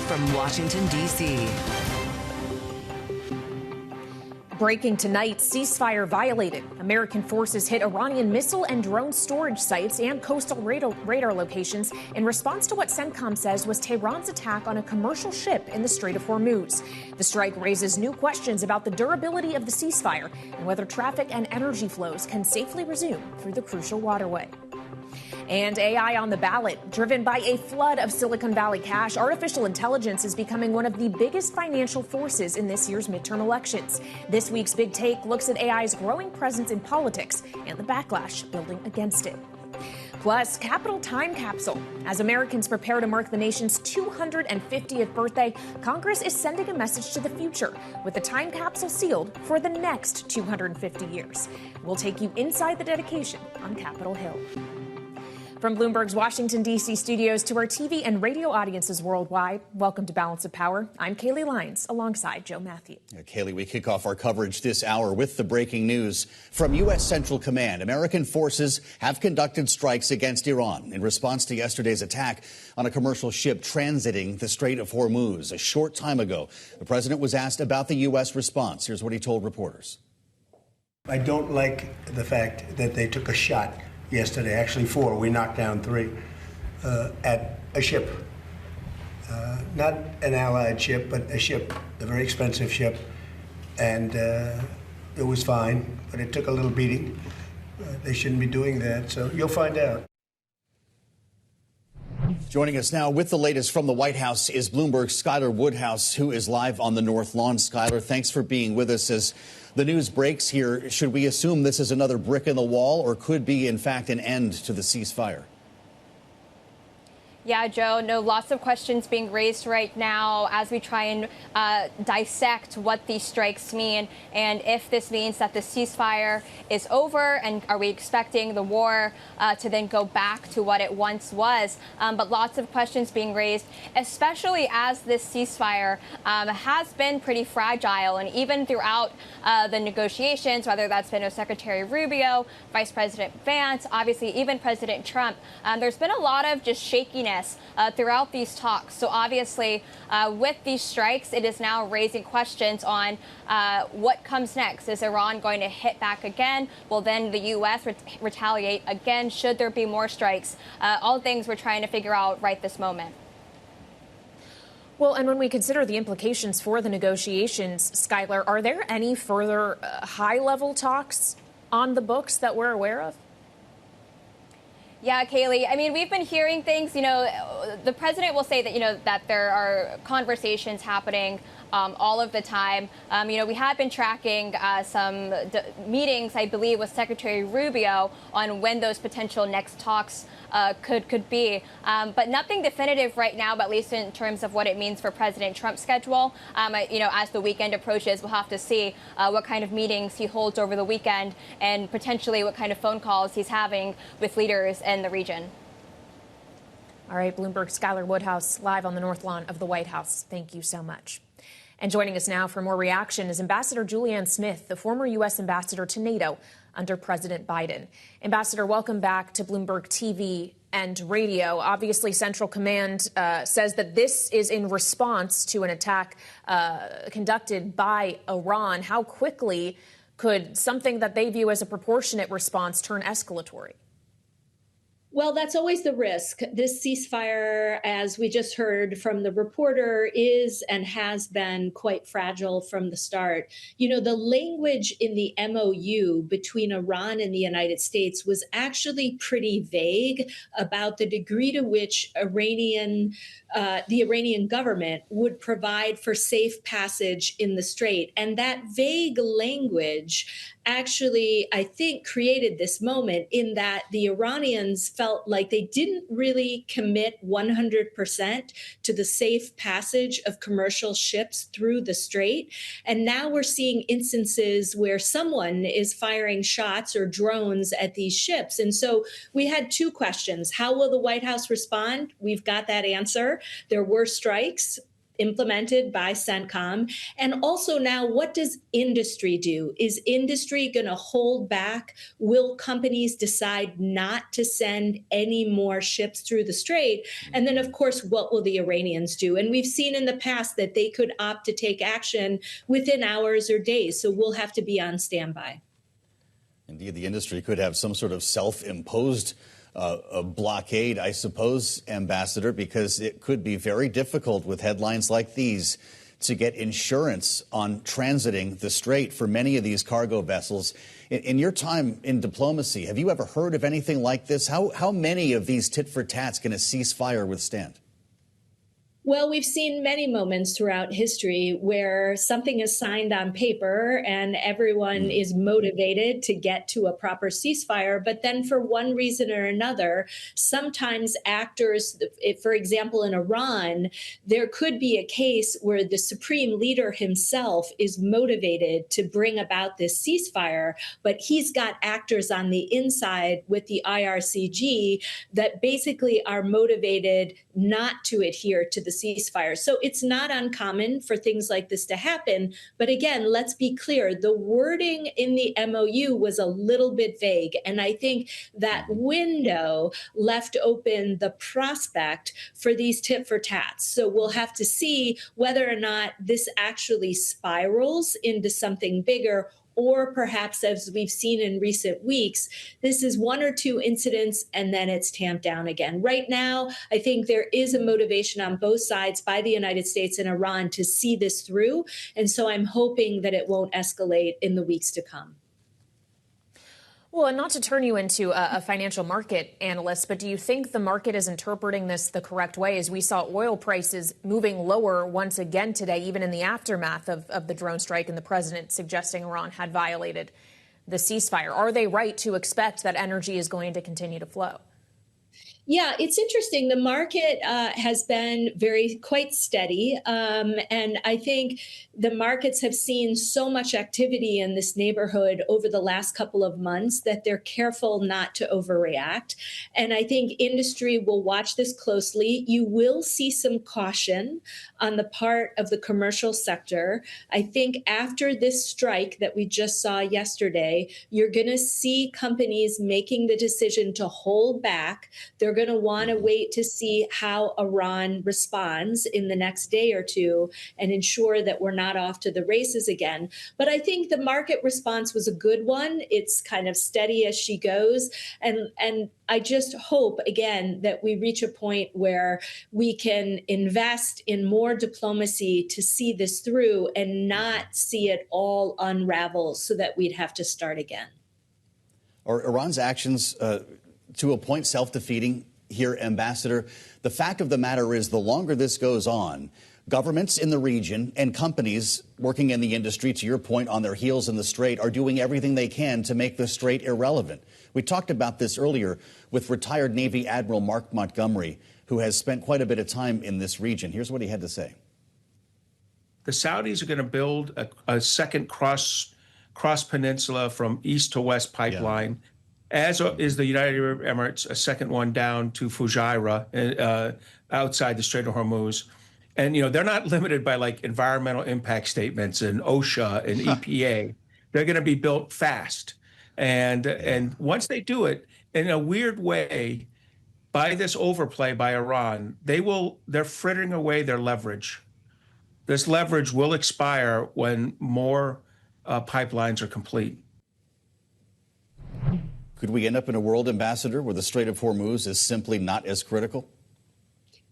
from Washington, D.C. Breaking tonight, ceasefire violated. American forces hit Iranian missile and drone storage sites and coastal radar locations in response to what CENTCOM says was Tehran's attack on a commercial ship in the Strait of Hormuz. The strike raises new questions about the durability of the ceasefire and whether traffic and energy flows can safely resume through the crucial waterway. And AI on the ballot. Driven by a flood of Silicon Valley cash, artificial intelligence is becoming one of the biggest financial forces in this year's midterm elections. This week's Big Take looks at AI's growing presence in politics and the backlash building against it. Plus, Capitol time capsule. As Americans prepare to mark the nation's 250th birthday, Congress is sending a message to the future with the time capsule sealed for the next 250 years. We'll take you inside the dedication on Capitol Hill. From Bloomberg's Washington, D.C. studios to our TV and radio audiences worldwide, welcome to Balance of Power. I'm Kaylee Lyons alongside Joe Matthew. Kaylee, we kick off our coverage this hour with the breaking news. From U.S. Central Command, American forces have conducted strikes against Iran in response to yesterday's attack on a commercial ship transiting the Strait of Hormuz. A short time ago, the president was asked about the U.S. response. Here's what he told reporters. I don't like the fact that they took a shot yesterday, actually 4, we knocked down 3, at a ship. Not an Allied ship, but a ship, a very expensive ship. And it was fine, but it took a little beating. They shouldn't be doing that, so you'll find out. Joining us now with the latest from the White House is Bloomberg's Skylar Woodhouse, who is live on the North Lawn. Skylar, thanks for being with us. As the news breaks here, should we assume this is another brick in the wall or could be, in fact, an end to the ceasefire? Yeah, Joe, no, lots of questions being raised right now as we try and dissect what these strikes mean and if this means that the ceasefire is over and are we expecting the war to then go back to what it once was. But lots of questions being raised, especially as this ceasefire has been pretty fragile. And even throughout the negotiations, whether that's been with Secretary Rubio, Vice President Vance, obviously even President Trump, there's been a lot of just shakiness throughout these talks. So obviously, with these strikes, it is now raising questions on what comes next. Is Iran going to hit back again? Will then the U.S. retaliate again? Should there be more strikes? All things we're trying to figure out right this moment. Well, and when we consider the implications for the negotiations, Skylar, are there any further high-level talks on the books that we're aware of? Yeah, Kaylee, I mean, we've been hearing things, the president will say that, that there are conversations happening all of the time. We have been tracking some meetings, I believe, with Secretary Rubio on when those potential next talks could be. But nothing definitive right now, but at least in terms of what it means for President Trump's schedule. As the weekend approaches, we'll have to see what kind of meetings he holds over the weekend and potentially what kind of phone calls he's having with leaders in the region. All right, Bloomberg's Skylar Woodhouse live on the North Lawn of the White House. Thank you so much. And joining us now for more reaction is Ambassador Julianne Smith, the former U.S. ambassador to NATO under President Biden. Ambassador, welcome back to Bloomberg TV and radio. Obviously, Central Command says that this is in response to an attack conducted by Iran. How quickly could something that they view as a proportionate response turn escalatory? Well, that's always the risk. This ceasefire, as we just heard from the reporter, is and has been quite fragile from the start. The language in the MOU between Iran and the United States was actually pretty vague about the degree to which the Iranian government would provide for safe passage in the Strait. And that vague language actually, I think, created this moment in that the Iranians felt like they didn't really commit 100% to the safe passage of commercial ships through the Strait. And now we're seeing instances where someone is firing shots or drones at these ships. And so we had two questions. How will the White House respond? We've got that answer. There were strikes. implemented by CENTCOM? And also now, what does industry do? Is industry going to hold back? Will companies decide not to send any more ships through the Strait? And then, of course, what will the Iranians do? And we've seen in the past that they could opt to take action within hours or days. So we'll have to be on standby. Indeed, the industry could have some sort of self-imposed a blockade, I suppose, Ambassador, because it could be very difficult with headlines like these to get insurance on transiting the Strait for many of these cargo vessels. In your time in diplomacy, have you ever heard of anything like this? How many of these tit-for-tats can a ceasefire withstand? Well, we've seen many moments throughout history where something is signed on paper and everyone is motivated to get to a proper ceasefire. But then for one reason or another, sometimes actors, for example, in Iran, there could be a case where the supreme leader himself is motivated to bring about this ceasefire, but he's got actors on the inside with the IRCG that basically are motivated not to adhere to the ceasefire. So it's not uncommon for things like this to happen. But again, let's be clear, the wording in the MOU was a little bit vague. And I think that window left open the prospect for these tit for tats. So we'll have to see whether or not this actually spirals into something bigger, or perhaps, as we've seen in recent weeks, this is one or two incidents and then it's tamped down again. Right now, I think there is a motivation on both sides by the United States and Iran to see this through. And so I'm hoping that it won't escalate in the weeks to come. Well, and not to turn you into a financial market analyst, but do you think the market is interpreting this the correct way? As we saw oil prices moving lower once again today, even in the aftermath of the drone strike and the president suggesting Iran had violated the ceasefire. Are they right to expect that energy is going to continue to flow? Yeah, it's interesting. The market has been quite steady. And I think the markets have seen so much activity in this neighborhood over the last couple of months that they're careful not to overreact. And I think industry will watch this closely. You will see some caution on the part of the commercial sector. I think after this strike that we just saw yesterday, you're going to see companies making the decision to hold back. They're going to want to wait to see how Iran responds in the next day or two and ensure that we're not off to the races again. But I think the market response was a good one. It's kind of steady as she goes. And I just hope, again, that we reach a point where we can invest in more diplomacy to see this through and not see it all unravel so that we'd have to start again. Are Iran's actions to a point self-defeating here, Ambassador? The fact of the matter is, the longer this goes on, governments in the region and companies working in the industry, to your point, on their heels in the Strait, are doing everything they can to make the Strait irrelevant. We talked about this earlier with retired Navy Admiral Mark Montgomery, who has spent quite a bit of time in this region. Here's what he had to say. The Saudis are going to build a second cross peninsula from east to west pipeline. Yeah. As is the United Arab Emirates, a second one down to Fujairah, outside the Strait of Hormuz. And, you know, they're not limited by like environmental impact statements and OSHA and EPA. They're going to be built fast. And once they do it, in a weird way, by this overplay by Iran, they're frittering away their leverage. This leverage will expire when more pipelines are complete. Could we end up in a world, Ambassador, where the Strait of Hormuz is simply not as critical?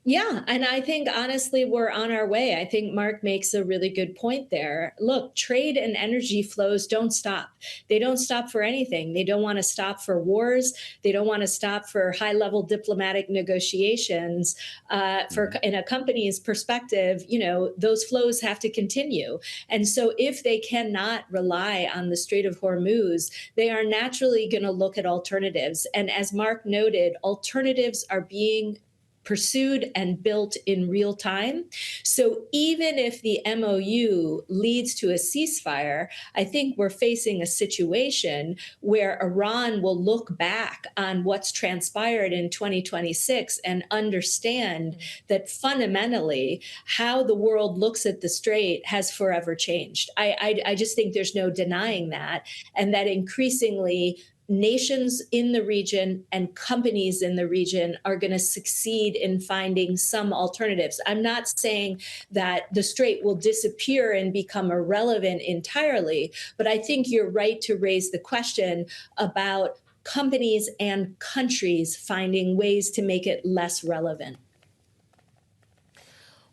Yeah, and I think, honestly, we're on our way. I think Mark makes a really good point there. Look, trade and energy flows don't stop. They don't stop for anything. They don't want to stop for wars. They don't want to stop for high-level diplomatic negotiations. In a company's perspective, you know, those flows have to continue. And so if they cannot rely on the Strait of Hormuz, they are naturally going to look at alternatives. And as Mark noted, alternatives are being pursued and built in real time. So even if the MOU leads to a ceasefire, I think we're facing a situation where Iran will look back on what's transpired in 2026 and understand that fundamentally how the world looks at the Strait has forever changed. I just think there's no denying that, and that increasingly nations in the region and companies in the region are going to succeed in finding some alternatives. I'm not saying that the Strait will disappear and become irrelevant entirely, but I think you're right to raise the question about companies and countries finding ways to make it less relevant.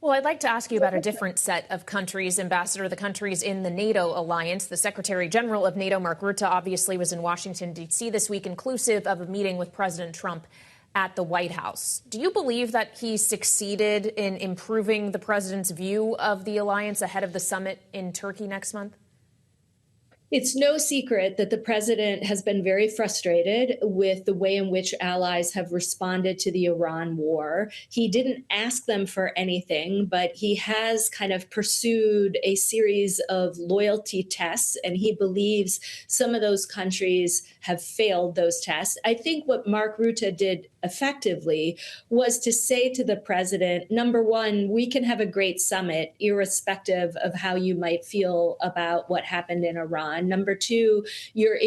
Well, I'd like to ask you about a different set of countries, Ambassador, the countries in the NATO alliance. The Secretary General of NATO, Mark Rutte, obviously was in Washington, D.C. this week, inclusive of a meeting with President Trump at the White House. Do you believe that he succeeded in improving the president's view of the alliance ahead of the summit in Turkey next month? It's no secret that the president has been very frustrated with the way in which allies have responded to the Iran war. He didn't ask them for anything, but he has kind of pursued a series of loyalty tests, and he believes some of those countries have failed those tests. I think what Mark Rutte did effectively was to say to the president, number one, we can have a great summit, irrespective of how you might feel about what happened in Iran. Number two, you're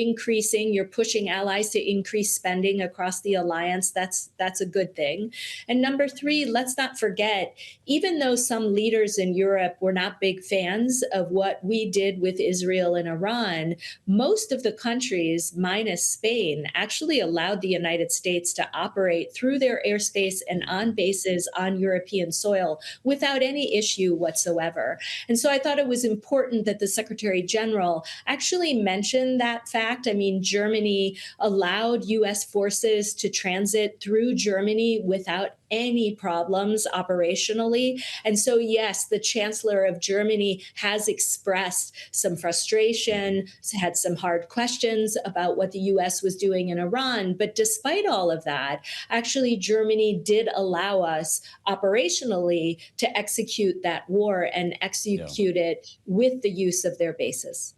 pushing allies to increase spending across the alliance. That's a good thing. And number three, let's not forget, even though some leaders in Europe were not big fans of what we did with Israel and Iran, most of the countries, minus Spain, actually allowed the United States to operate through their airspace and on bases on European soil without any issue whatsoever. And so I thought it was important that the Secretary General actually mentioned that fact. I mean, Germany allowed U.S. forces to transit through Germany without any problems operationally. And so, yes, the Chancellor of Germany has expressed some frustration, had some hard questions about what the U.S. was doing in Iran. But despite all of that, actually, Germany did allow us operationally to execute that war and execute it with the use of their bases.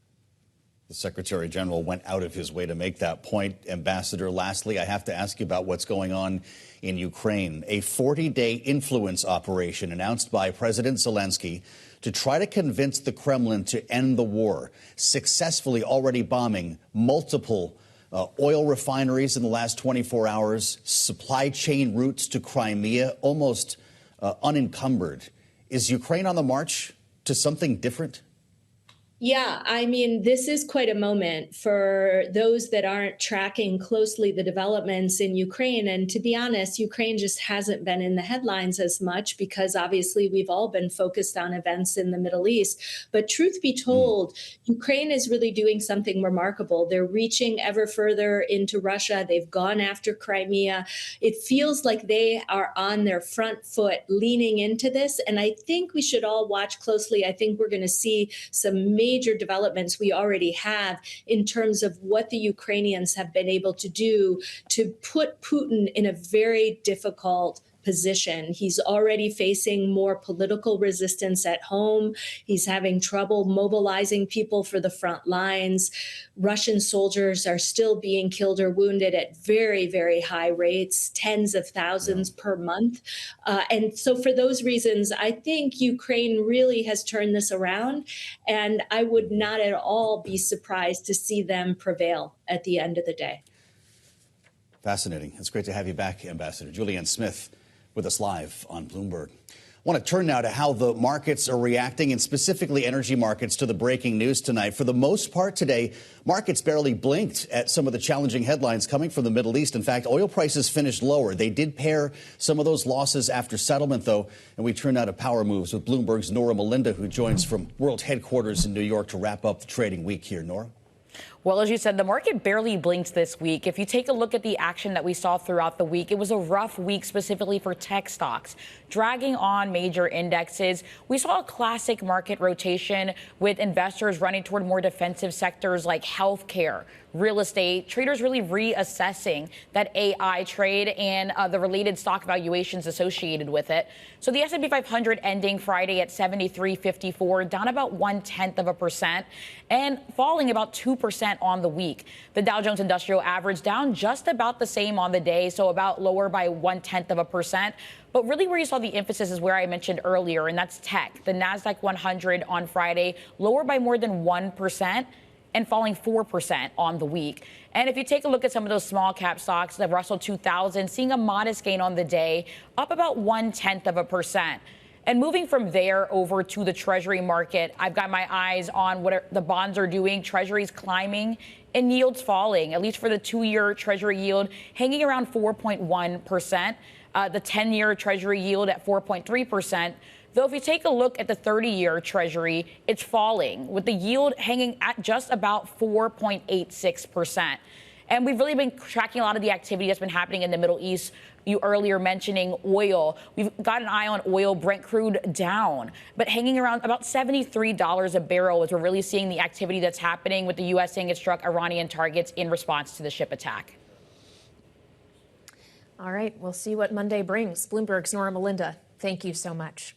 The Secretary General went out of his way to make that point. Ambassador, lastly, I have to ask you about what's going on in Ukraine. A 40-day influence operation announced by President Zelensky to try to convince the Kremlin to end the war, successfully already bombing multiple oil refineries in the last 24 hours, supply chain routes to Crimea almost unencumbered. Is Ukraine on the march to something different? Yeah, I mean, this is quite a moment for those that aren't tracking closely the developments in Ukraine. And to be honest, Ukraine just hasn't been in the headlines as much because obviously we've all been focused on events in the Middle East. But truth be told, Ukraine is really doing something remarkable. They're reaching ever further into Russia. They've gone after Crimea. It feels like they are on their front foot leaning into this. And I think we should all watch closely. I think we're going to see some major developments we already have in terms of what the Ukrainians have been able to do to put Putin in a very difficult position. He's already facing more political resistance at home. He's having trouble mobilizing people for the front lines. Russian soldiers are still being killed or wounded at very, very high rates, tens of thousands per month. And so for those reasons, I think Ukraine really has turned this around. And I would not at all be surprised to see them prevail at the end of the day. Fascinating. It's great to have you back, Ambassador. Julianne Smith with us live on Bloomberg. I want to turn now to how the markets are reacting, and specifically energy markets, to the breaking news tonight. For the most part today, markets barely blinked at some of the challenging headlines coming from the Middle East. In fact, oil prices finished lower. They did pare some of those losses after settlement, though. And we turn now to power moves with Bloomberg's Norah Mulinda, who joins from world headquarters in New York to wrap up the trading week here. Norah? Well, as you said, the market barely blinked this week. If you take a look at the action that we saw throughout the week, it was a rough week specifically for tech stocks, dragging on major indexes. We saw a classic market rotation with investors running toward more defensive sectors like healthcare, real estate, traders really reassessing that AI trade and the related stock valuations associated with it. So the S&P 500 ending Friday at 73.54, down about 0.1% and falling about 2% on the week. The Dow Jones Industrial Average down just about the same on the day, so about lower by 0.1%. But really where you saw the emphasis is where I mentioned earlier, and that's tech. The NASDAQ 100 on Friday lower by more than 1%. And falling 4% on the week. And if you take a look at some of those small cap stocks, the Russell 2000 seeing a modest gain on the day, up about 0.1%. And moving from there over to the Treasury market, I've got my eyes on what the bonds are doing. Treasuries climbing and yields falling, at least for the 2-year Treasury yield, hanging around 4.1%. The 10-year Treasury yield at 4.3%. Though if you take a look at the 30-year Treasury, it's falling, with the yield hanging at just about 4.86%. And we've really been tracking a lot of the activity that's been happening in the Middle East. You earlier mentioning oil. We've got an eye on oil, Brent crude down, but hanging around about $73 a barrel as we're really seeing the activity that's happening with the U.S. saying it struck Iranian targets in response to the ship attack. All right, we'll see what Monday brings. Bloomberg's Norah Mulinda, thank you so much.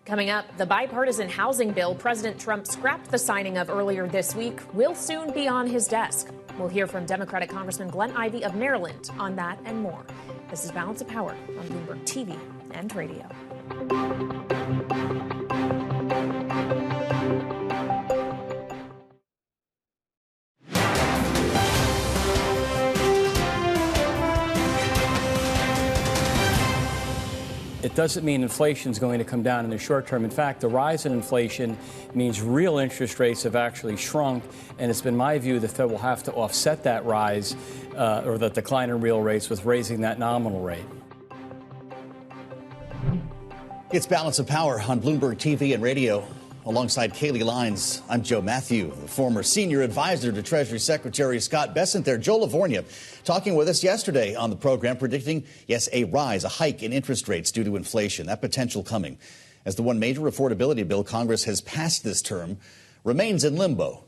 Coming up, the bipartisan housing bill President Trump scrapped the signing of earlier this week will soon be on his desk. We'll hear from Democratic Congressman Glenn Ivey of Maryland on that and more. This is Balance of Power on Bloomberg TV and radio. It doesn't mean inflation is going to come down in the short term. In fact, the rise in inflation means real interest rates have actually shrunk. And it's been my view the Fed will have to offset that rise or the decline in real rates with raising that nominal rate. It's Balance of Power on Bloomberg TV and radio. Alongside Kaylee Lines, I'm Joe Matthew, the former senior advisor to Treasury Secretary Scott Bessent there. Joe Livornia talking with us yesterday on the program, predicting, yes, a hike in interest rates due to inflation, that potential coming, as the one major affordability bill Congress has passed this term remains in limbo,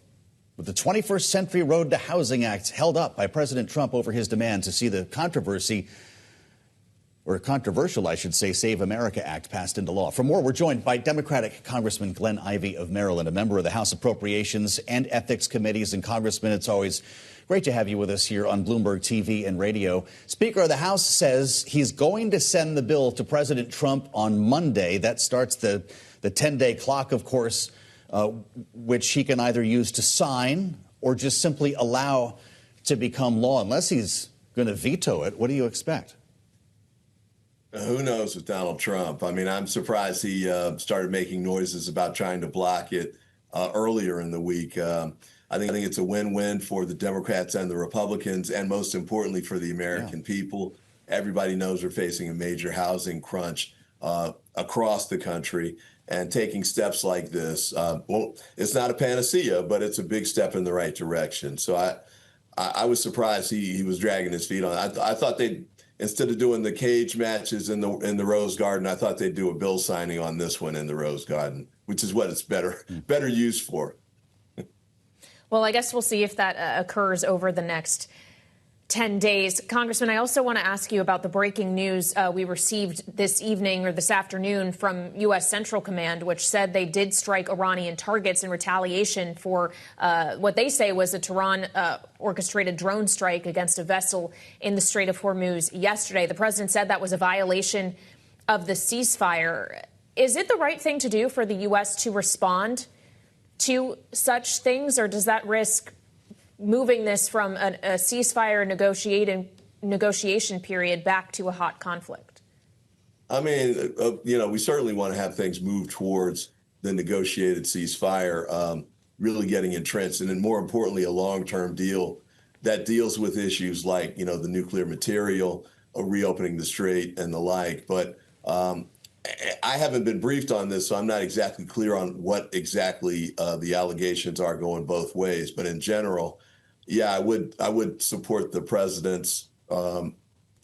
with the 21st Century Road to Housing Act held up by President Trump over his demand to see the controversial, I should say, Save America Act passed into law. For more, we're joined by Democratic Congressman Glenn Ivey of Maryland, a member of the House Appropriations and Ethics Committees. And Congressman, it's always great to have you with us here on Bloomberg TV and radio. Speaker of the House says he's going to send the bill to President Trump on Monday. That starts the 10-day clock, of course, which he can either use to sign or just simply allow to become law. Unless he's going to veto it, what do you expect? Who knows with Donald Trump? I mean, I'm surprised he started making noises about trying to block it earlier in the week. I think it's a win-win for the Democrats and the Republicans, and most importantly for the American people. Everybody knows we're facing a major housing crunch across the country, and taking steps like this, well, it's not a panacea, but it's a big step in the right direction. So I was surprised he was dragging his feet on it. I thought they'd, instead of doing the cage matches in the Rose Garden, I thought they'd do a bill signing on this one in the Rose Garden, which is what it's better used for. Well, I guess we'll see if that occurs over the next 10 days. Congressman, I also want to ask you about the breaking news we received this evening or this afternoon from U.S. Central Command, which said they did strike Iranian targets in retaliation for what they say was a Tehran orchestrated drone strike against a vessel in the Strait of Hormuz yesterday. The president said that was a violation of the ceasefire. Is it the right thing to do for the U.S. to respond to such things, or does that risk moving this from a ceasefire negotiation period back to a hot conflict? I mean, we certainly want to have things move towards the negotiated ceasefire, really getting entrenched, and then more importantly, a long-term deal that deals with issues like, the nuclear material, reopening the strait and the like. But I haven't been briefed on this, so I'm not exactly clear on what exactly the allegations are going both ways. But in general, yeah, I would support the president's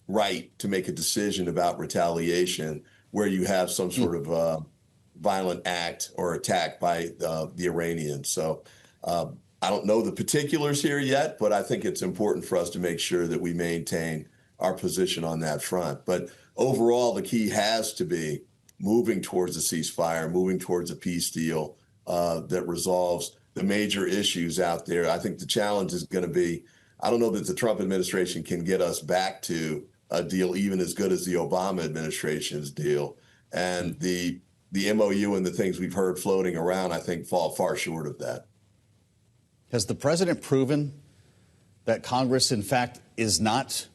right to make a decision about retaliation where you have some sort of violent act or attack by the Iranians. So I don't know the particulars here yet, but I think it's important for us to make sure that we maintain our position on that front. But overall, the key has to be moving towards a ceasefire, moving towards a peace deal that resolves the major issues out there. I think the challenge is going to be, I don't know that the Trump administration can get us back to a deal even as good as the Obama administration's deal. And the MOU and the things we've heard floating around, I think, fall far short of that. Has the president proven that Congress, in fact, is not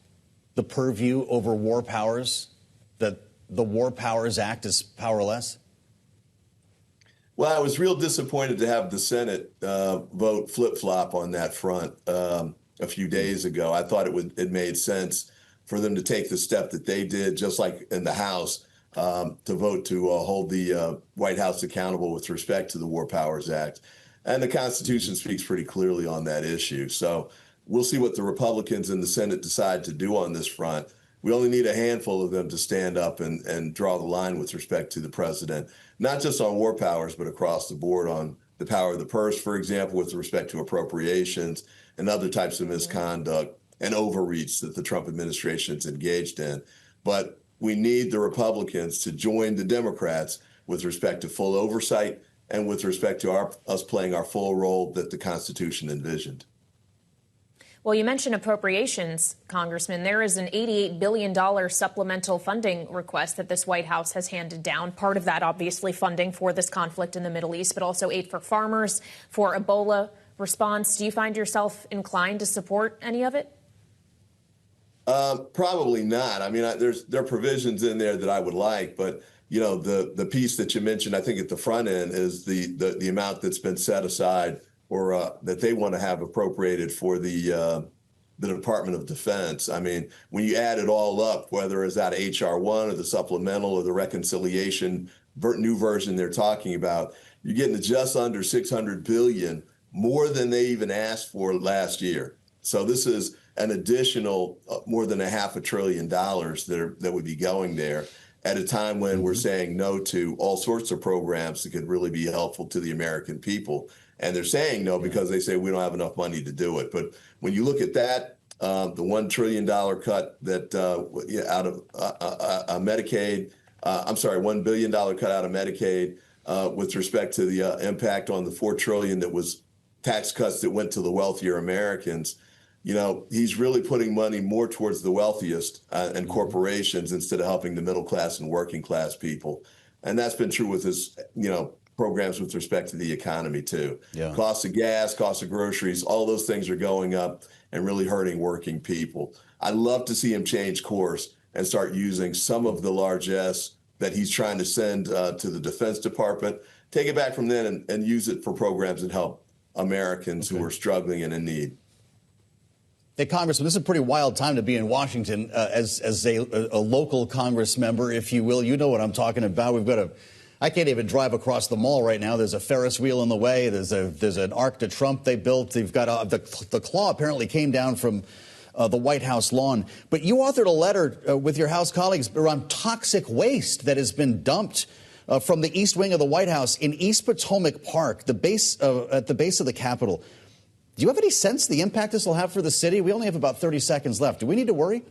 the purview over war powers, that the War Powers Act is powerless? Well, I was real disappointed to have the Senate vote flip-flop on that front a few days ago. I thought it made sense for them to take the step that they did, just like in the House, to vote to hold the White House accountable with respect to the War Powers Act. And the Constitution speaks pretty clearly on that issue. So we'll see what the Republicans in the Senate decide to do on this front. We only need a handful of them to stand up and draw the line with respect to the president, not just on war powers, but across the board on the power of the purse, for example, with respect to appropriations and other types of misconduct and overreach that the Trump administration is engaged in. But we need the Republicans to join the Democrats with respect to full oversight and with respect to us playing our full role that the Constitution envisioned. Well, you mentioned appropriations, Congressman. There is an $88 billion supplemental funding request that this White House has handed down. Part of that, obviously, funding for this conflict in the Middle East, but also aid for farmers, for Ebola response. Do you find yourself inclined to support any of it? Probably not. I mean, there are provisions in there that I would like, but you know, the piece that you mentioned, I think at the front end is the amount that's been set aside or that they want to have appropriated for the Department of Defense. I mean, when you add it all up, whether it's out of H.R. 1 or the supplemental or the reconciliation new version they're talking about, you're getting to just under $600 billion, more than they even asked for last year. So this is an additional more than $500 billion that would be going there at a time when we're saying no to all sorts of programs that could really be helpful to the American people. And they're saying no because they say we don't have enough money to do it. But when you look at that, the $1 trillion cut that out of Medicaid, $1 billion cut out of Medicaid with respect to the impact on the $4 trillion that was tax cuts that went to the wealthier Americans. You know, he's really putting money more towards the wealthiest and corporations instead of helping the middle class and working class people. And that's been true with his, programs with respect to the economy, too. Yeah. Cost of gas, cost of groceries, all those things are going up and really hurting working people. I'd love to see him change course and start using some of the largesse that he's trying to send to the Defense Department, take it back from then and use it for programs that help Americans who are struggling and in need. Hey, Congressman, this is a pretty wild time to be in Washington as a local Congress member, if you will. You know what I'm talking about. I can't even drive across the mall right now. There's a Ferris wheel in the way. There's an Arc de Trump they built. They've got the claw apparently came down from the White House lawn. But you authored a letter with your House colleagues around toxic waste that has been dumped from the East Wing of the White House in East Potomac Park, at the base of the Capitol. Do you have any sense the impact this will have for the city? We only have about 30 seconds left. Do we need to worry?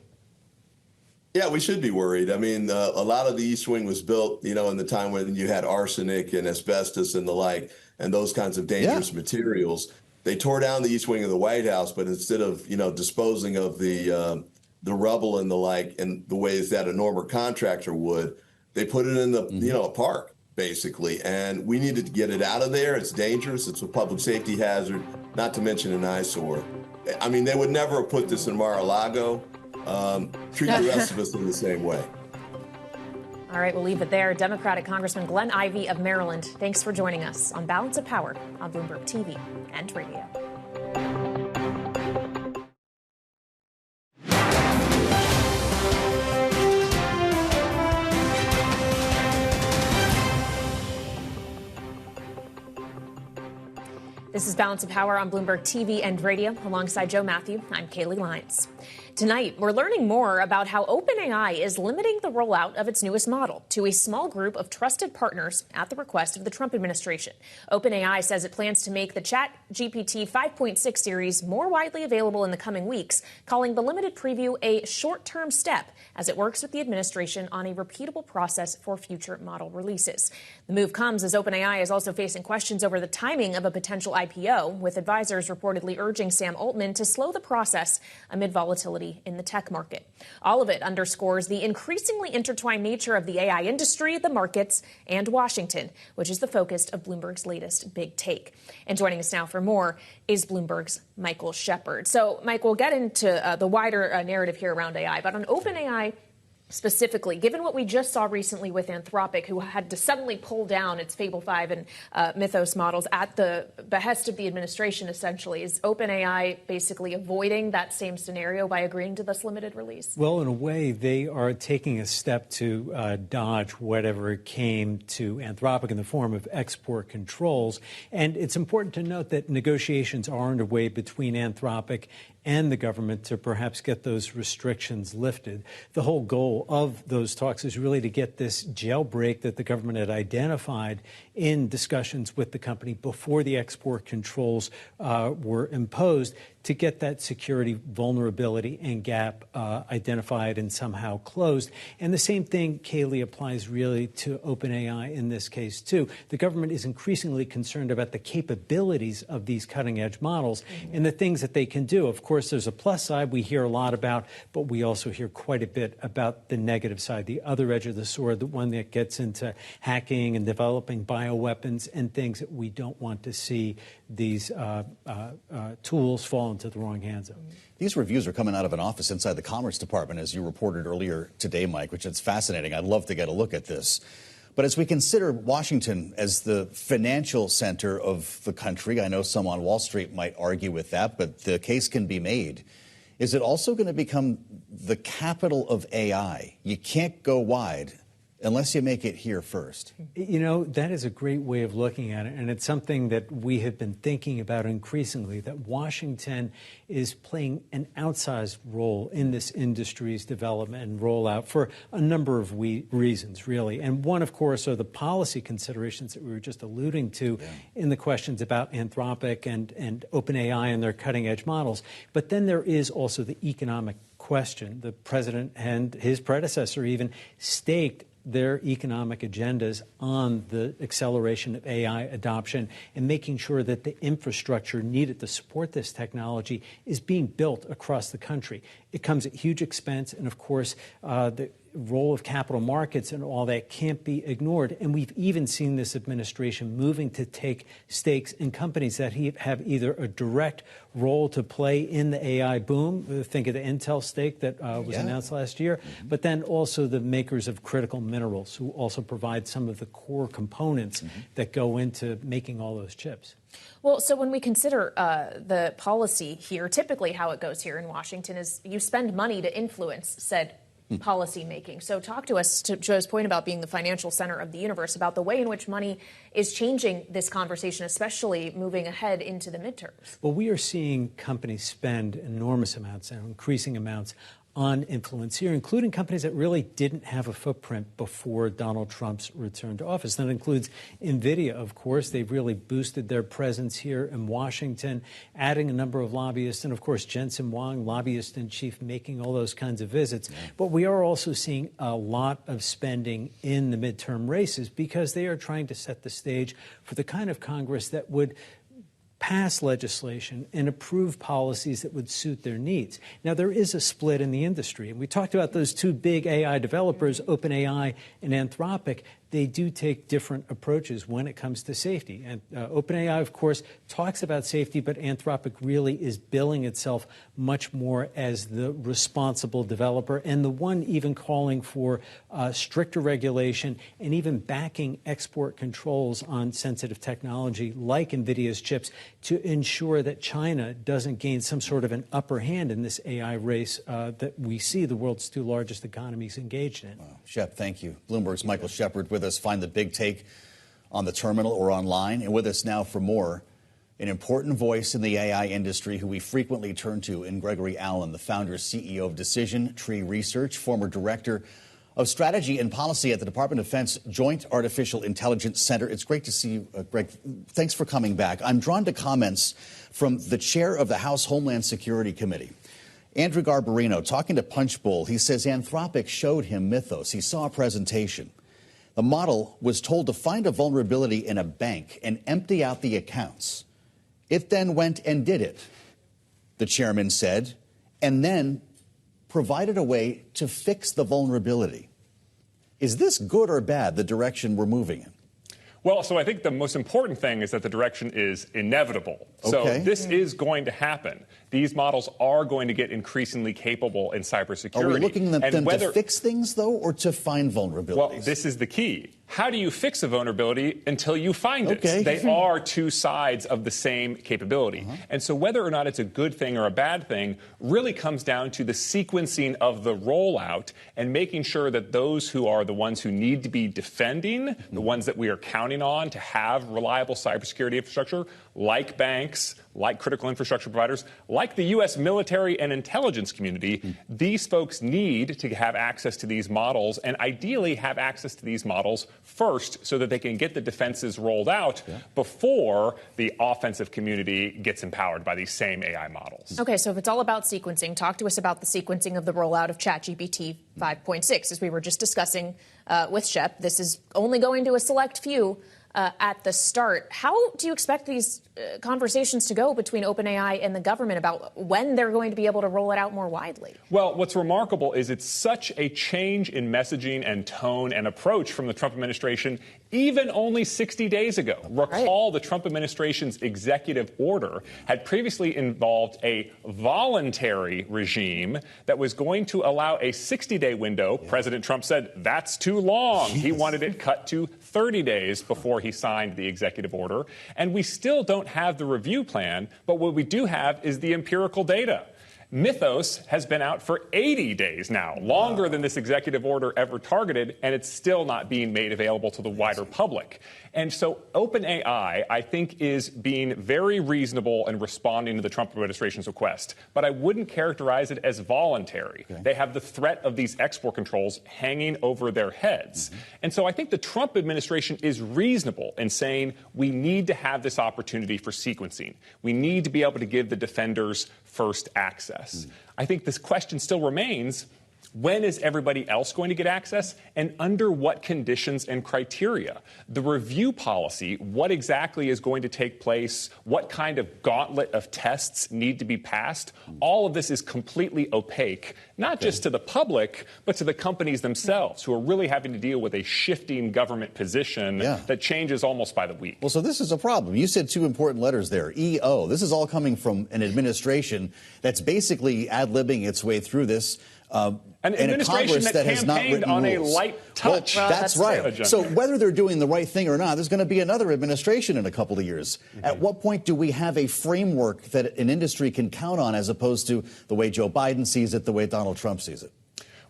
Yeah, we should be worried. I mean, a lot of the East Wing was built, in the time when you had arsenic and asbestos and the like, and those kinds of dangerous materials. They tore down the East Wing of the White House, but instead of, disposing of the rubble and the like in the ways that a normal contractor would, they put it in the, a park, basically. And we needed to get it out of there. It's dangerous. It's a public safety hazard, not to mention an eyesore. I mean, they would never have put this in Mar-a-Lago. Treat the rest of us in the same way. All right, we'll leave it there. Democratic Congressman Glenn Ivey of Maryland, thanks for joining us on Balance of Power on Bloomberg TV and radio. The This is Balance of Power on Bloomberg TV and radio. Alongside Joe Matthew, I'm Kaylee Lyons. Tonight, we're learning more about how OpenAI is limiting the rollout of its newest model to a small group of trusted partners at the request of the Trump administration. OpenAI says it plans to make the ChatGPT 5.6 series more widely available in the coming weeks, calling the limited preview a short-term step as it works with the administration on a repeatable process for future model releases. The move comes as OpenAI is also facing questions over the timing of a potential IPO, with advisors reportedly urging Sam Altman to slow the process amid volatility in the tech market. All of it underscores the increasingly intertwined nature of the AI industry, the markets, and Washington, which is the focus of Bloomberg's latest big take. And joining us now for more is Bloomberg's Michael Shepard. So, Mike, we'll get into the wider narrative here around AI, but on OpenAI specifically, given what we just saw recently with Anthropic, who had to suddenly pull down its Fable 5 and Mythos models at the behest of the administration, essentially, is OpenAI basically avoiding that same scenario by agreeing to this limited release? Well, in a way, they are taking a step to dodge whatever came to Anthropic in the form of export controls. And it's important to note that negotiations are underway between Anthropic and the government to perhaps get those restrictions lifted. The whole goal of those talks is really to get this jailbreak that the government had identified in discussions with the company before the export controls were imposed, to get that security vulnerability and gap identified and somehow closed. And the same thing, Kaylee, applies really to OpenAI in this case, too. The government is increasingly concerned about the capabilities of these cutting-edge models and the things that they can do. Of course, there's a plus side we hear a lot about, but we also hear quite a bit about the negative side, the other edge of the sword, the one that gets into hacking and developing bioweapons and things that we don't want to see these tools fall into the wrong hands of. These reviews are coming out of an office inside the Commerce Department, as you reported earlier today, Mike, which is fascinating. I'd love to get a look at this. But as we consider Washington as the financial center of the country, I know some on Wall Street might argue with that, but the case can be made. Is it also going to become the capital of AI? You can't go wide unless you make it here first. You know, that is a great way of looking at it, and it's something that we have been thinking about increasingly, that Washington is playing an outsized role in this industry's development and rollout for a number of reasons, really. And one, of course, are the policy considerations that we were just alluding to in the questions about Anthropic and OpenAI and their cutting-edge models. But then there is also the economic question. The president and his predecessor even staked their economic agendas on the acceleration of AI adoption and making sure that the infrastructure needed to support this technology is being built across the country. It comes at huge expense, and of course, the role of capital markets and all that can't be ignored. And we've even seen this administration moving to take stakes in companies that have either a direct role to play in the AI boom. Think of the Intel stake that was announced last year, but then also the makers of critical minerals, who also provide some of the core components that go into making all those chips. Well, so when we consider the policy here, typically how it goes here in Washington is you spend money to influence said policy making. So talk to us, to Joe's point about being the financial center of the universe, about the way in which money is changing this conversation, especially moving ahead into the midterms. Well, we are seeing companies spend enormous amounts and increasing amounts on influence here, including companies that really didn't have a footprint before Donald Trump's return to office. That includes NVIDIA, of course. They've really boosted their presence here in Washington, adding a number of lobbyists, and of course Jensen Huang, lobbyist in chief, making all those kinds of visits. But we are also seeing a lot of spending in the midterm races because they are trying to set the stage for the kind of Congress that would pass legislation and approve policies that would suit their needs. Now, there is a split in the industry, and we talked about those two big AI developers, OpenAI and Anthropic. They do take different approaches when it comes to safety. And OpenAI, of course, talks about safety, but Anthropic really is billing itself much more as the responsible developer and the one even calling for stricter regulation and even backing export controls on sensitive technology like NVIDIA's chips to ensure that China doesn't gain some sort of an upper hand in this AI race that we see the world's two largest economies engaged in. Wow. Shep, thank you. Bloomberg's Michael Shepard with us. Find the big take on the terminal or online. And with us now for more, An important voice in the AI industry who we frequently turn to in Gregory Allen, the founder, CEO of Decision Tree Research, former director of strategy and policy at the Department of Defense Joint Artificial Intelligence Center. It's great to see you, Greg. Thanks for coming back. I'm drawn to comments from the chair of the House Homeland Security Committee, Andrew Garbarino, talking to Punchbowl. He says Anthropic showed him Mythos. He saw a presentation. The model was told to find a vulnerability in a bank and empty out the accounts. It then went and did it, the chairman said, and then provided a way to fix the vulnerability. Is this good or bad, the direction we're moving in? Well, so I think the most important thing is that the direction is inevitable. Okay. So this is going to happen. These models are going to get increasingly capable in cybersecurity. Are we looking at them whether, to fix things, though, or to find vulnerabilities? Well, this is the key. How do you fix a vulnerability until you find it? They are two sides of the same capability. And so whether or not it's a good thing or a bad thing really comes down to the sequencing of the rollout and making sure that those who are the ones who need to be defending, the ones that we are counting on to have reliable cybersecurity infrastructure, like banks, like critical infrastructure providers, like the U.S. military and intelligence community, these folks need to have access to these models and ideally have access to these models first so that they can get the defenses rolled out before the offensive community gets empowered by these same AI models. Okay, so if it's all about sequencing, talk to us about the sequencing of the rollout of ChatGPT 5.6. As we were just discussing with Shep, this is only going to a select few at the start. How do you expect these conversations to go between OpenAI and the government about when they're going to be able to roll it out more widely? Well, what's remarkable is it's such a change in messaging and tone and approach from the Trump administration even only 60 days ago. Recall the Trump administration's executive order had previously involved a voluntary regime that was going to allow a 60-day window. President Trump said that's too long. He wanted it cut to 30 days before he signed the executive order. And we still don't have the review plan, but what we do have is the empirical data. Mythos has been out for 80 days now, longer than this executive order ever targeted, and it's still not being made available to the wider public. And so OpenAI, I think, is being very reasonable in responding to the Trump administration's request. But I wouldn't characterize it as voluntary. They have the threat of these export controls hanging over their heads. And so I think the Trump administration is reasonable in saying we need to have this opportunity for sequencing. We need to be able to give the defenders first access. I think this question still remains, when is everybody else going to get access and under what conditions and criteria? The review policy, what exactly is going to take place, what kind of gauntlet of tests need to be passed, all of this is completely opaque, not just to the public, but to the companies themselves who are really having to deal with a shifting government position that changes almost by the week. Well, so this is a problem. You said two important letters there, EO. This is all coming from an administration that's basically ad-libbing its way through this. An administration that campaigned on a light touch. Well, that's right. Agenda. So whether they're doing the right thing or not, there's going to be another administration in a couple of years. At what point do we have a framework that an industry can count on as opposed to the way Joe Biden sees it, the way Donald Trump sees it?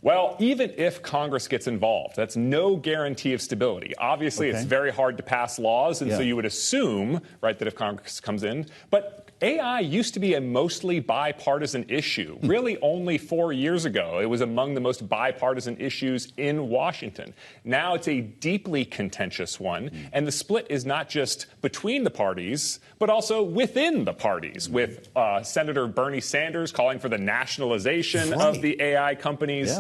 Well, even if Congress gets involved, that's no guarantee of stability. Obviously, it's very hard to pass laws, and so you would assume, right, that if Congress comes in. But AI used to be a mostly bipartisan issue. Really only 4 years ago, it was among the most bipartisan issues in Washington. Now it's a deeply contentious one, and the split is not just between the parties, but also within the parties, with Senator Bernie Sanders calling for the nationalization of the AI companies,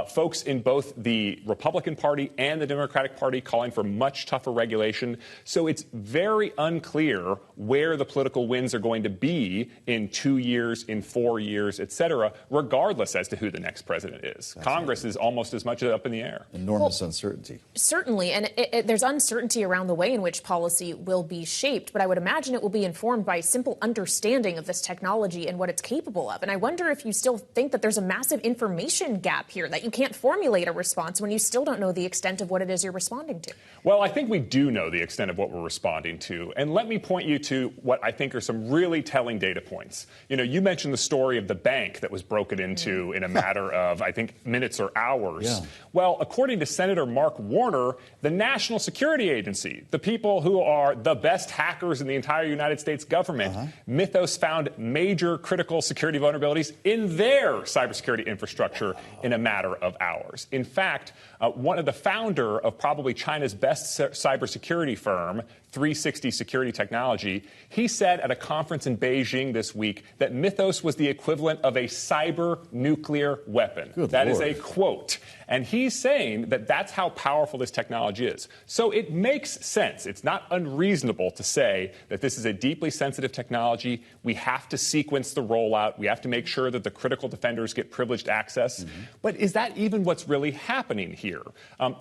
folks in both the Republican Party and the Democratic Party calling for much tougher regulation. So it's very unclear where the political winds are going to be in 2 years, in 4 years, et cetera, regardless as to who the next president is. Congress is almost as much up in the air. Enormous uncertainty. Certainly, and there's uncertainty around the way in which policy will be shaped, but I would imagine it will be informed by simple understanding of this technology and what it's capable of. And I wonder if you still think that there's a massive information gap here, that you can't formulate a response when you still don't know the extent of what it is you're responding to. Well, I think we do know the extent of what we're responding to. And let me point you to what I think are some really telling data points. You mentioned the story of the bank that was broken into in a matter of, I think, minutes or hours. Yeah. Well, according to Senator Mark Warner, the National Security Agency, the people who are the best hackers in the entire United States government, Mythos found major critical security vulnerabilities in their cybersecurity infrastructure in a matter of hours. In fact, one of the founder of probably China's best cybersecurity firm, 360 Security Technology, he said at a conference in Beijing this week that Mythos was the equivalent of a cyber nuclear weapon. That is a quote. And he's saying that that's how powerful this technology is. So it makes sense. It's not unreasonable to say that this is a deeply sensitive technology. We have to sequence the rollout. We have to make sure that the critical defenders get privileged access. But is that even what's really happening here?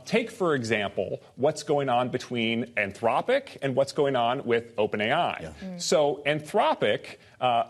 Take, for example, what's going on between Anthropic and what's going on with OpenAI. So Anthropic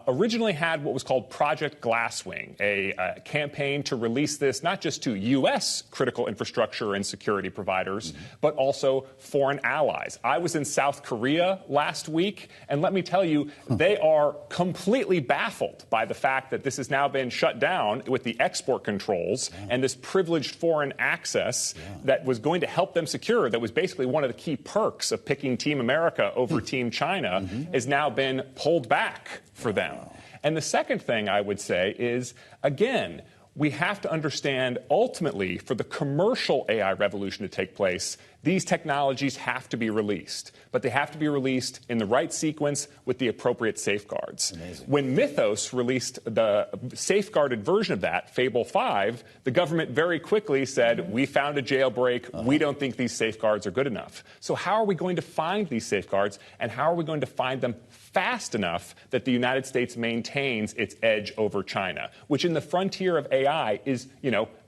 originally had what was called Project Glasswing, a campaign to release this not just to U.S. critical infrastructure and security providers, but also foreign allies. I was in South Korea last week, and let me tell you, they are completely baffled by the fact that this has now been shut down with the export controls and this privileged foreign access that was going to help them secure, that was basically one of the key perks of picking Team America over Team China, has now been pulled back for them. And the second thing I would say is, again, we have to understand ultimately for the commercial AI revolution to take place, these technologies have to be released, but they have to be released in the right sequence with the appropriate safeguards. Amazing. When Mythos released the safeguarded version of that, Fable 5, the government very quickly said, we found a jailbreak. We don't think these safeguards are good enough. So how are we going to find these safeguards, and how are we going to find them fast enough that the United States maintains its edge over China, which in the frontier of AI is,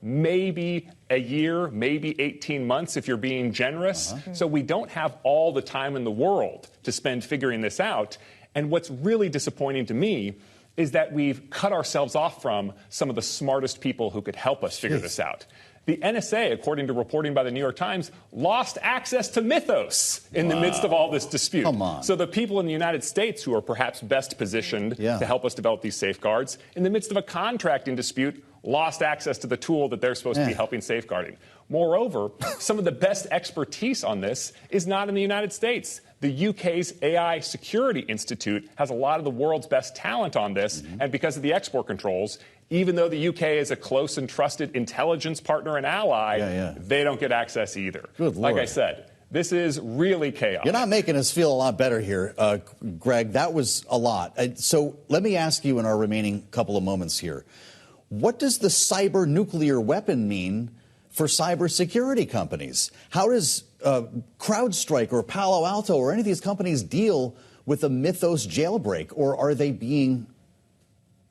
maybe a year, maybe 18 months if you're being generous. So we don't have all the time in the world to spend figuring this out. And what's really disappointing to me is that we've cut ourselves off from some of the smartest people who could help us figure this out. The NSA, according to reporting by the New York Times, lost access to Mythos in the midst of all this dispute. Come on. So the people in the United States who are perhaps best positioned to help us develop these safeguards, in the midst of a contracting dispute, lost access to the tool that they're supposed to be helping safeguarding. Moreover, some of the best expertise on this is not in the United States. The UK's AI Security Institute has a lot of the world's best talent on this, and because of the export controls, even though the UK is a close and trusted intelligence partner and ally, they don't get access either. Good Lord. Like I said, this is really chaos. You're not making us feel a lot better here, Greg. That was a lot. So let me ask you in our remaining couple of moments here, what does the cyber nuclear weapon mean for cybersecurity companies? How does CrowdStrike or Palo Alto or any of these companies deal with a Mythos jailbreak, or are they being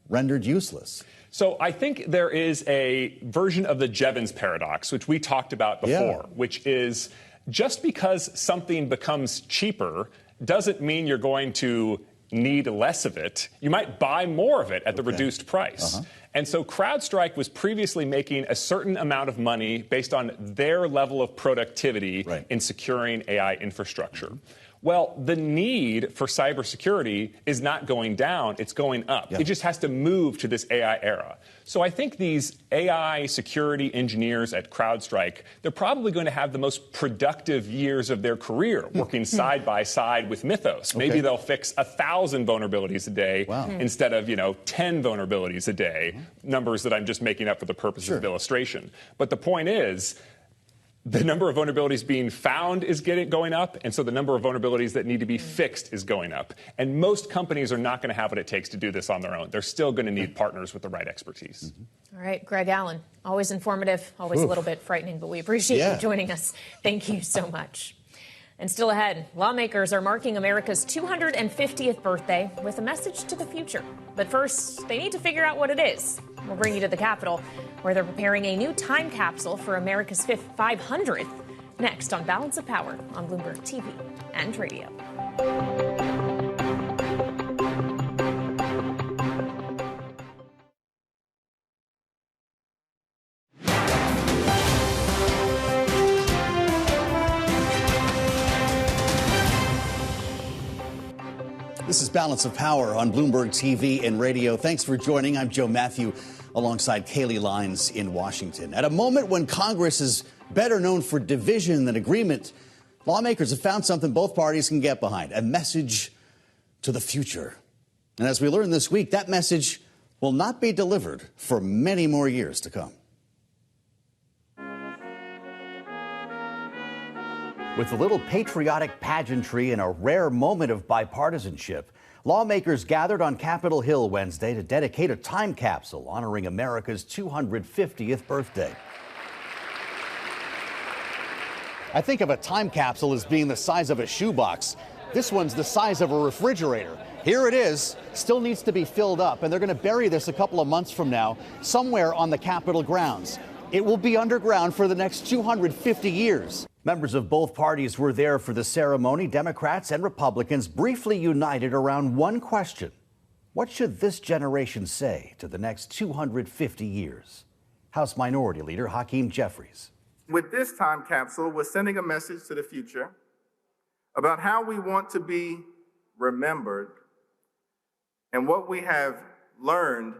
rendered useless? So I think there is a version of the Jevons paradox, which we talked about before, which is just because something becomes cheaper doesn't mean you're going to need less of it. You might buy more of it at the reduced price. And so CrowdStrike was previously making a certain amount of money based on their level of productivity in securing AI infrastructure. Well, the need for cybersecurity is not going down, it's going up. It just has to move to this AI era. So I think these AI security engineers at CrowdStrike, they're probably going to have the most productive years of their career working side by side with Mythos. Maybe they'll fix 1,000 vulnerabilities a day instead of, 10 vulnerabilities a day, numbers that I'm just making up for the purposes of illustration. But the point is, the number of vulnerabilities being found is going up, and so the number of vulnerabilities that need to be fixed is going up. And most companies are not going to have what it takes to do this on their own. They're still going to need partners with the right expertise. All right, Greg Allen, always informative, always a little bit frightening, but we appreciate you joining us. Thank you so much. And still ahead, lawmakers are marking America's 250th birthday with a message to the future. But first, they need to figure out what it is. We'll bring you to the Capitol, where they're preparing a new time capsule for America's 500th. Next on Balance of Power on Bloomberg TV and Radio. This is Balance of Power on Bloomberg TV and radio. Thanks for joining. I'm Joe Matthew alongside Kaylee Lines in Washington. At a moment when Congress is better known for division than agreement, lawmakers have found something both parties can get behind, a message to the future. And as we learned this week, that message will not be delivered for many more years to come. With a little patriotic pageantry and a rare moment of bipartisanship, lawmakers gathered on Capitol Hill Wednesday to dedicate a time capsule honoring America's 250th birthday. I think of a time capsule as being the size of a shoebox. This one's the size of a refrigerator. Here it is, still needs to be filled up, and they're going to bury this a couple of months from now somewhere on the Capitol grounds. It will be underground for the next 250 years. Members of both parties were there for the ceremony. Democrats and Republicans briefly united around one question. What should this generation say to the next 250 years? House Minority Leader Hakeem Jeffries. With this time capsule, we're sending a message to the future about how we want to be remembered and what we have learned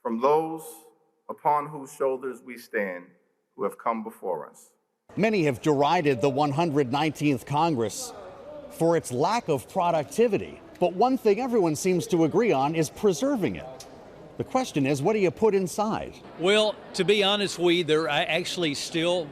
from those upon whose shoulders we stand who have come before us. Many have derided the 119th Congress for its lack of productivity. But one thing everyone seems to agree on is preserving it. The question is, what do you put inside? Well, to be honest, they're actually still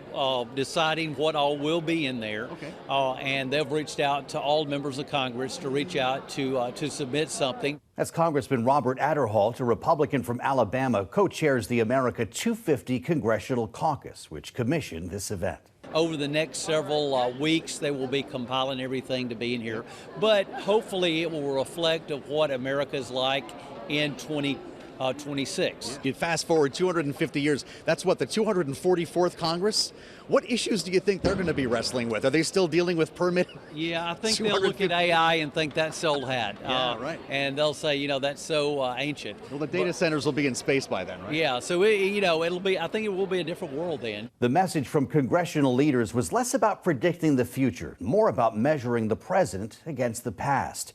deciding what all will be in there. Okay. And they've reached out to all members of Congress to reach out to submit something. That's Congressman Robert Adderhall, a Republican from Alabama, co-chairs the America 250 Congressional Caucus, which commissioned this event. Over the next several weeks, they will be compiling everything to be in here. But hopefully it will reflect of what America's like in 2026. You fast forward 250 years, that's what, the 244th Congress? What issues do you think they're going to be wrestling with? Are they still dealing with permitting? Yeah, I think they'll look at AI and think that's old hat. Yeah, right. And they'll say, that's so ancient. Well, the data centers will be in space by then, right? Yeah, so it'll be. I think it will be a different world then. The message from congressional leaders was less about predicting the future, more about measuring the present against the past.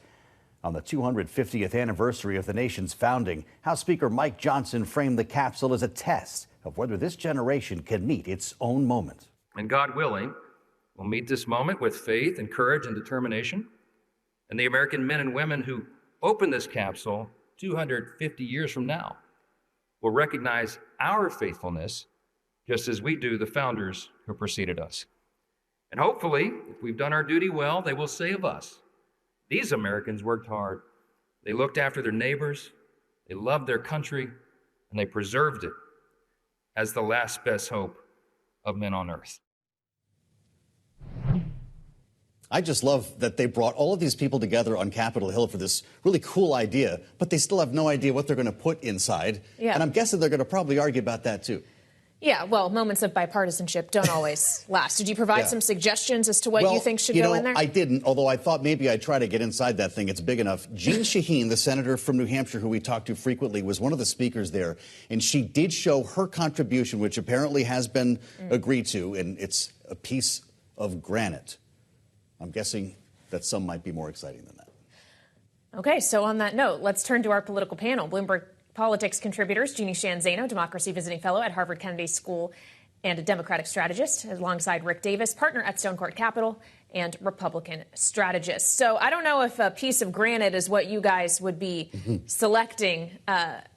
On the 250th anniversary of the nation's founding, House Speaker Mike Johnson framed the capsule as a test of whether this generation can meet its own moment. And God willing, we'll meet this moment with faith and courage and determination. And the American men and women who open this capsule 250 years from now will recognize our faithfulness just as we do the founders who preceded us. And hopefully, if we've done our duty well, they will say of us, these Americans worked hard. They looked after their neighbors, they loved their country, and they preserved it as the last best hope of men on earth. I just love that they brought all of these people together on Capitol Hill for this really cool idea, but they still have no idea what they're going to put inside. Yeah. And I'm guessing they're going to probably argue about that, too. Yeah, well, moments of bipartisanship don't always last. Did you provide some suggestions as to what you think should go in there? I didn't, although I thought maybe I'd try to get inside that thing. It's big enough. Jeanne Sheehan, the senator from New Hampshire who we talk to frequently, was one of the speakers there, and she did show her contribution, which apparently has been agreed to, and it's a piece of granite. I'm guessing that some might be more exciting than that. Okay, so on that note, let's turn to our political panel. Bloomberg Politics contributors, Jeanne Zaino, Democracy Visiting Fellow at Harvard Kennedy School and a Democratic strategist, alongside Rick Davis, partner at Stonecourt Capital and Republican strategist. So I don't know if a piece of granite is what you guys would be selecting,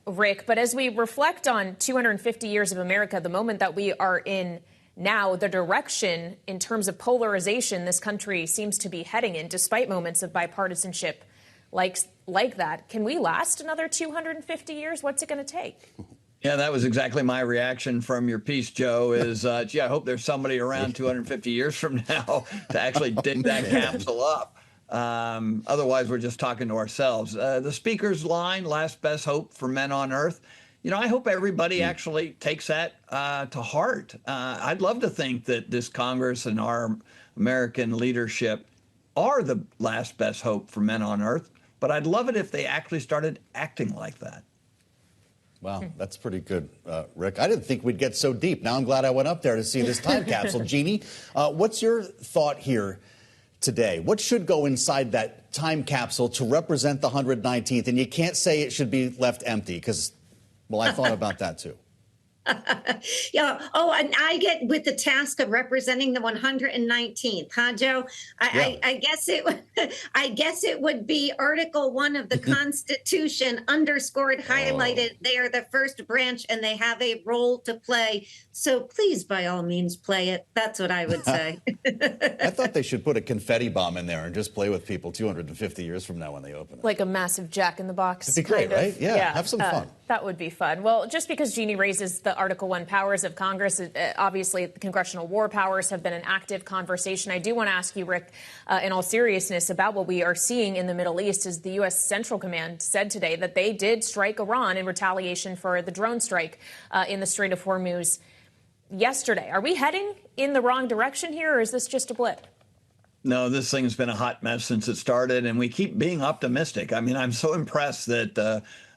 Rick, but as we reflect on 250 years of America, the moment that we are in now, the direction in terms of polarization this country seems to be heading in, despite moments of bipartisanship like that. Can we last another 250 years? What's it going to take? Yeah, that was exactly my reaction from your piece, Joe, is, gee, I hope there's somebody around 250 years from now to actually dig that capsule up. Otherwise, we're just talking to ourselves. The speaker's line, last best hope for men on earth, I hope everybody actually takes that to heart. I'd love to think that this Congress and our American leadership are the last best hope for men on earth. But I'd love it if they actually started acting like that. Wow, that's pretty good, Rick. I didn't think we'd get so deep. Now I'm glad I went up there to see this time capsule. Jeanne, what's your thought here? today. What should go inside that time capsule to represent the 119th? And you can't say it should be left empty because, well, I thought about that too. Yeah. Oh, and I get with the task of representing the 119th, huh, Joe? I guess it would be Article 1 of the Constitution, underscored, highlighted. They are the first branch, and they have a role to play. So please, by all means, play it. That's what I would say. I thought they should put a confetti bomb in there and just play with people 250 years from now when they open it. Like a massive Jack in the Box. It'd be great, right? Yeah, have some fun. That would be fun. Well, just because Jeanne raises the Article 1 powers of Congress, obviously the congressional war powers have been an active conversation. I do want to ask you, Rick, in all seriousness, about what we are seeing in the Middle East. As the U.S. Central Command said today that they did strike Iran in retaliation for the drone strike in the Strait of Hormuz yesterday. Are we heading in the wrong direction here, or is this just a blip? No, this thing's been a hot mess since it started, and we keep being optimistic. I mean, I'm so impressed that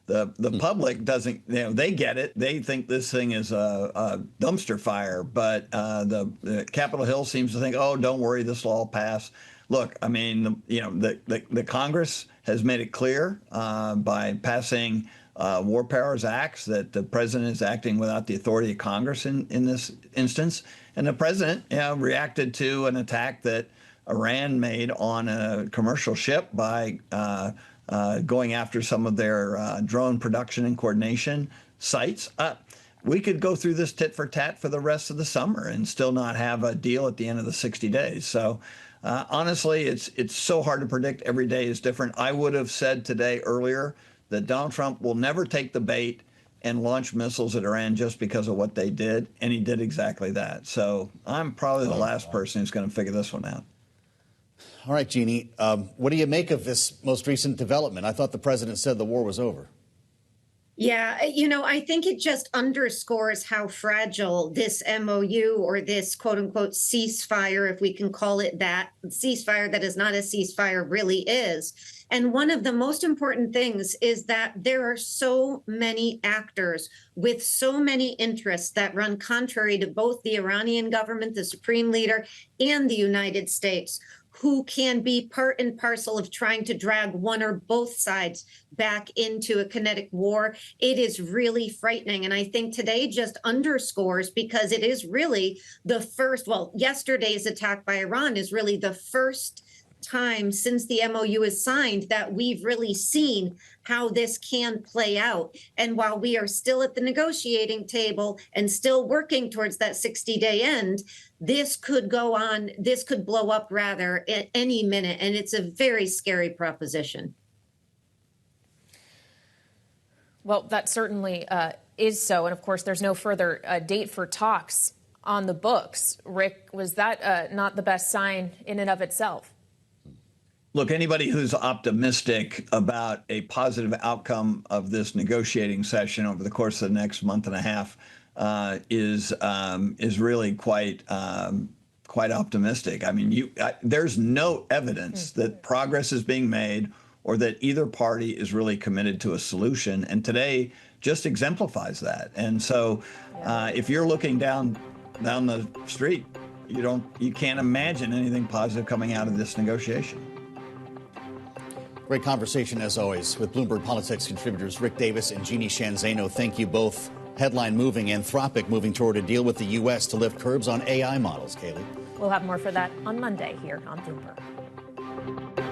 the public doesn't, they get it. They think this thing is a dumpster fire, but the Capitol Hill seems to think, oh, don't worry, this will all pass. Look, I mean, the Congress has made it clear by passing War Powers Acts that the president is acting without the authority of Congress in this instance. And the president reacted to an attack that Iran made on a commercial ship by going after some of their drone production and coordination sites. We could go through this tit for tat for the rest of the summer and still not have a deal at the end of the 60 days. So honestly, it's so hard to predict. Every day is different. I would have said today earlier that Donald Trump will never take the bait and launch missiles at Iran just because of what they did, and he did exactly that. So I'm probably the last person who's going to figure this one out. All right, Jeanne, what do you make of this most recent development? I thought the president said the war was over. Yeah, I think it just underscores how fragile this MOU or this quote unquote ceasefire, if we can call it that, ceasefire that is not a ceasefire, really is. And one of the most important things is that there are so many actors with so many interests that run contrary to both the Iranian government, the supreme leader, and the United States, who can be part and parcel of trying to drag one or both sides back into a kinetic war. It is really frightening. And I think today just underscores, because it is really the first, well, yesterday's attack by Iran is really the first time since the MOU is signed that we've really seen how this can play out. And while we are still at the negotiating table and still working towards that 60-day end, this could go on, this could blow up rather at any minute. And it's a very scary proposition. Well, that certainly is so. And of course, there's no further date for talks on the books. Rick, was that not the best sign in and of itself? Look, anybody who's optimistic about a positive outcome of this negotiating session over the course of the next month and a half is really quite optimistic. I mean, there's no evidence that progress is being made or that either party is really committed to a solution. And today just exemplifies that. And so if you're looking down the street, you can't imagine anything positive coming out of this negotiation. Great conversation, as always, with Bloomberg Politics contributors Rick Davis and Jeanne Zaino. Thank you both. Headline moving, Anthropic moving toward a deal with the U.S. to lift curbs on AI models. Kaylee. We'll have more for that on Monday here on Bloomberg.